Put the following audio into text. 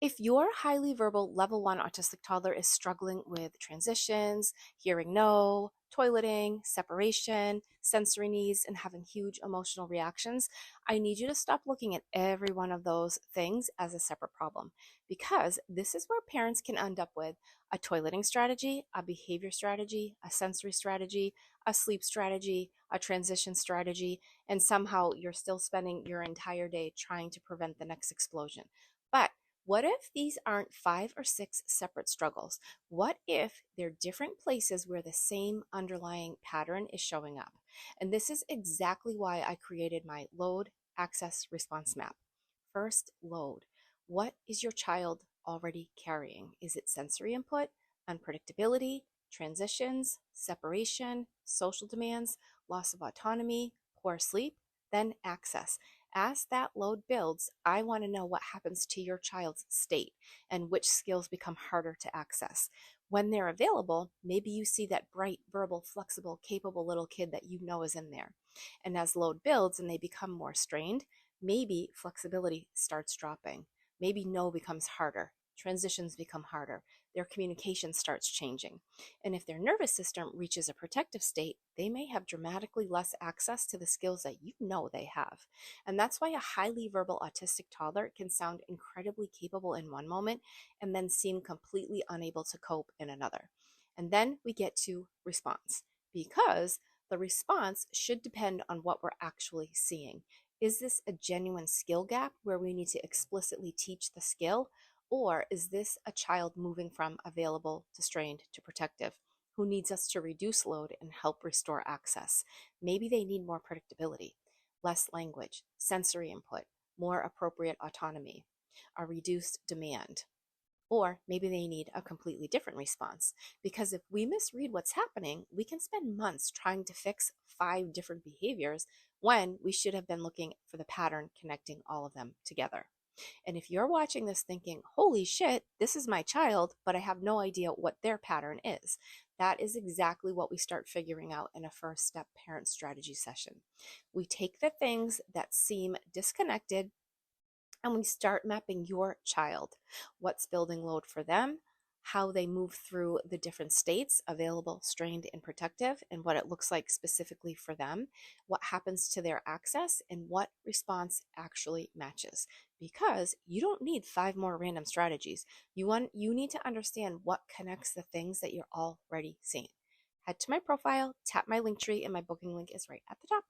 If your highly verbal level 1 autistic toddler is struggling with transitions, hearing no, toileting, separation, sensory needs, and having huge emotional reactions, I need you to stop looking at every one of those things as a separate problem, because this is where parents can end up with a toileting strategy, a behavior strategy, a sensory strategy, a sleep strategy, a transition strategy, and somehow you're still spending your entire day trying to prevent the next explosion. But what if these aren't 5 or 6 separate struggles? What if they're different places where the same underlying pattern is showing up? And this is exactly why I created my load, access, response map. First, load. What is your child already carrying? Is it sensory input, unpredictability, transitions, separation, social demands, loss of autonomy, poor sleep? Then access. As that load builds, I want to know what happens to your child's state and which skills become harder to access. When they're available, maybe you see that bright, verbal, flexible, capable little kid that you know is in there. And as load builds and they become more strained, maybe flexibility starts dropping. Maybe no becomes harder. Transitions become harder. Their communication starts changing. And if their nervous system reaches a protective state, they may have dramatically less access to the skills that you know they have. And that's why a highly verbal autistic toddler can sound incredibly capable in one moment and then seem completely unable to cope in another. And then we get to response, because the response should depend on what we're actually seeing. Is this a genuine skill gap where we need to explicitly teach the skill? Or is this a child moving from available to strained to protective, who needs us to reduce load and help restore access? Maybe they need more predictability, less language, sensory input, more appropriate autonomy, a reduced demand. Or maybe they need a completely different response. Because if we misread what's happening, we can spend months trying to fix 5 different behaviors when we should have been looking for the pattern connecting all of them together. And if you're watching this thinking, holy shit, this is my child, but I have no idea what their pattern is, that is exactly what we start figuring out in a first step parent strategy session. We take the things that seem disconnected and we start mapping your child, what's building load for them, how they move through the different states available, strained, and protective, and what it looks like specifically for them, what happens to their access, and what response actually matches. Because you don't need 5 more random strategies. You need to understand what connects the things that you're already seeing. Head to my profile, tap my link tree, and my booking link is right at the top.